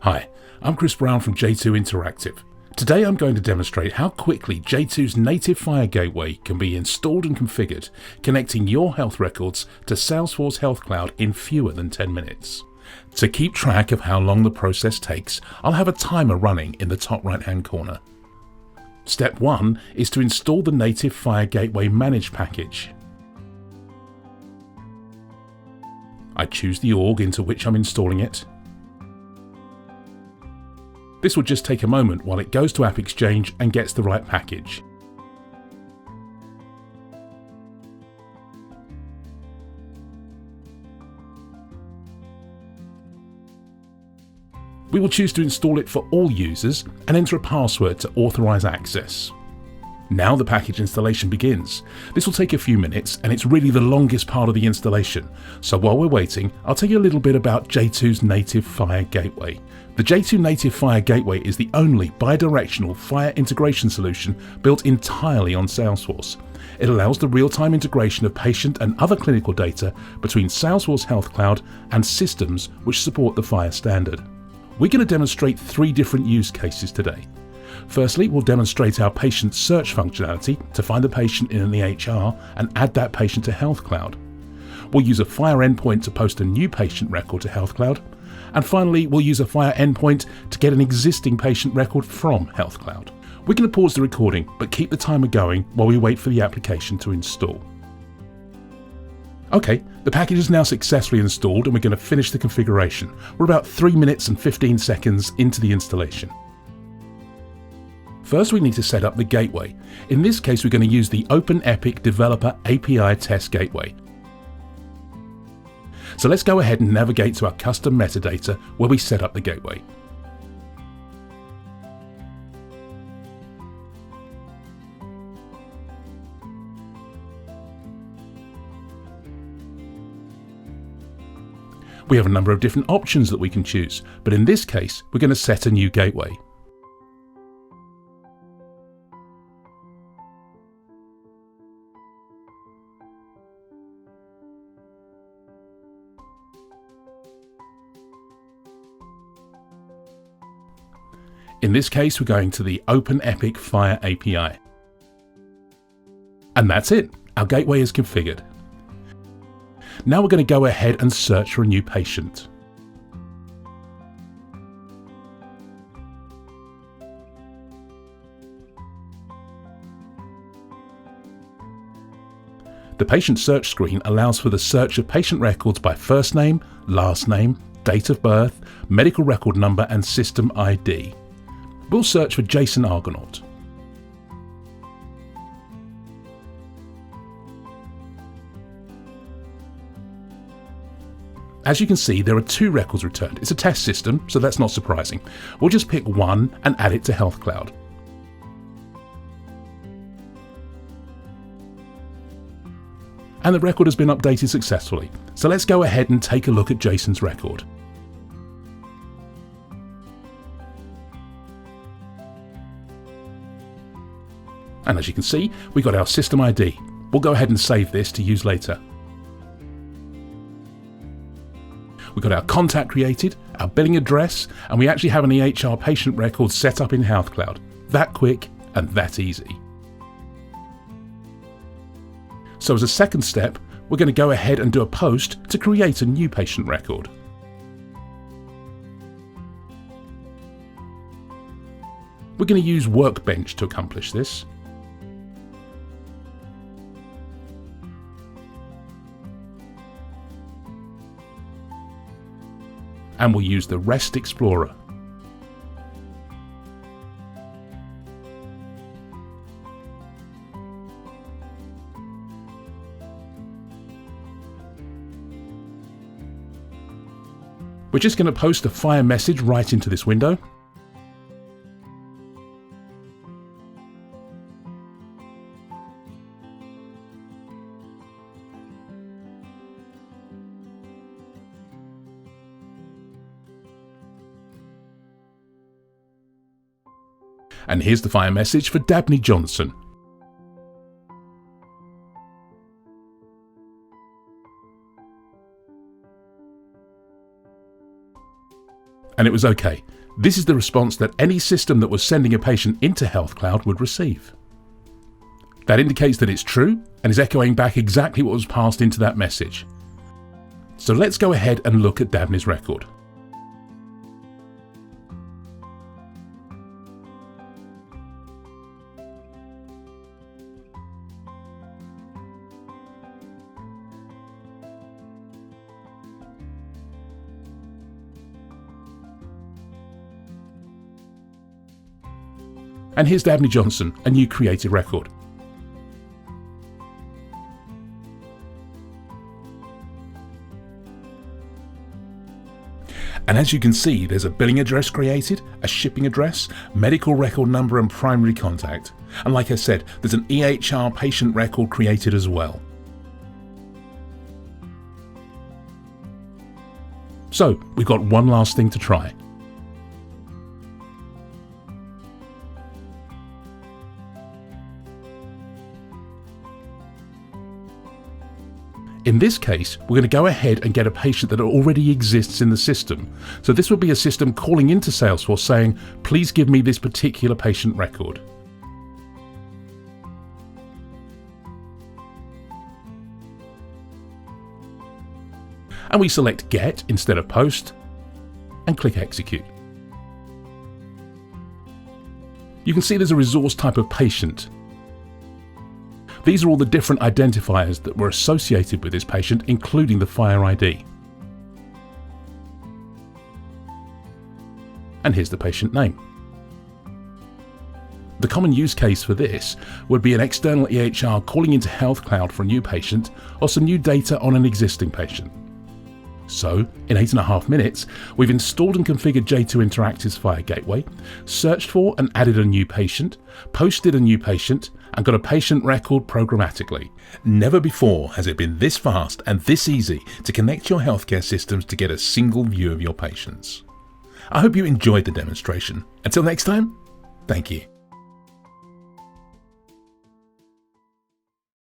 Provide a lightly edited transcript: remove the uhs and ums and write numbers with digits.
Hi, I'm Chris Brown from J2 Interactive. Today I'm going to demonstrate how quickly J2's Native FHIR Gateway can be installed and configured, connecting your health records to Salesforce Health Cloud in fewer than 10 minutes. To keep track of how long the process takes, I'll have a timer running in the top right-hand corner. Step 1 is to install the Native FHIR Gateway Manage package. I choose the org into which I'm installing it. This will just take a moment while it goes to AppExchange and gets the right package. We will choose to install it for all users and enter a password to authorize access. Now the package installation begins. This will take a few minutes and it's really the longest part of the installation. So while we're waiting, I'll tell you a little bit about J2's Native FHIR Gateway. The J2 Native FHIR Gateway is the only bidirectional FHIR integration solution built entirely on Salesforce. It allows the real-time integration of patient and other clinical data between Salesforce Health Cloud and systems which support the FHIR standard. We're going to demonstrate 3 different use cases today. Firstly, we'll demonstrate our patient search functionality to find the patient in an EHR and add that patient to Health Cloud. We'll use a FHIR endpoint to post a new patient record to Health Cloud. And finally, we'll use a FHIR endpoint to get an existing patient record from Health Cloud. We're going to pause the recording, but keep the timer going while we wait for the application to install. Okay, the package is now successfully installed and we're going to finish the configuration. We're about 3 minutes and 15 seconds into the installation. First, we need to set up the gateway. In this case, we're going to use the OpenEpic Developer API Test Gateway. So let's go ahead and navigate to our custom metadata where we set up the gateway. We have a number of different options that we can choose, but in this case, we're going to set a new gateway. In this case, we're going to the OpenEpic FHIR API. And that's it. Our gateway is configured. Now we're going to go ahead and search for a new patient. The patient search screen allows for the search of patient records by first name, last name, date of birth, medical record number, and system ID. We'll search for Jason Argonaut. As you can see, there are 2 records returned. It's a test system, so that's not surprising. We'll just pick one and add it to Health Cloud. And the record has been updated successfully. So let's go ahead and take a look at Jason's record. And as you can see, we got our system ID. We'll go ahead and save this to use later. We've got our contact created, our billing address, and we actually have an EHR patient record set up in Health Cloud. That quick and that easy. So as a second step, we're going to go ahead and do a post to create a new patient record. We're going to use Workbench to accomplish this. And we'll use the REST Explorer. We're just going to post a FHIR message right into this window. And here's the FHIR message for Dabney Johnson. and it was okay. This is the response that any system that was sending a patient into Health Cloud would receive. That indicates that it's true and is echoing back exactly what was passed into that message. So let's go ahead and look at Dabney's record. And here's Dabney Johnson, a new created record. And as you can see, there's a billing address created, a shipping address, medical record number and primary contact. And like I said, there's an EHR patient record created as well. So we've got one last thing to try. In this case, we're going to go ahead and get a patient that already exists in the system. So this would be a system calling into Salesforce saying, please give me this particular patient record. And we select Get instead of Post and click Execute. You can see there's a resource type of patient. These are all the different identifiers that were associated with this patient, including the FHIR ID. And here's the patient name. The common use case for this would be an external EHR calling into Health Cloud for a new patient or some new data on an existing patient. So, in 8.5 minutes, we've installed and configured J2 Interactive's FHIR Gateway, searched for and added a new patient, posted a new patient, and got a patient record programmatically. Never before has it been this fast and this easy to connect your healthcare systems to get a single view of your patients. I hope you enjoyed the demonstration. Until next time, thank you.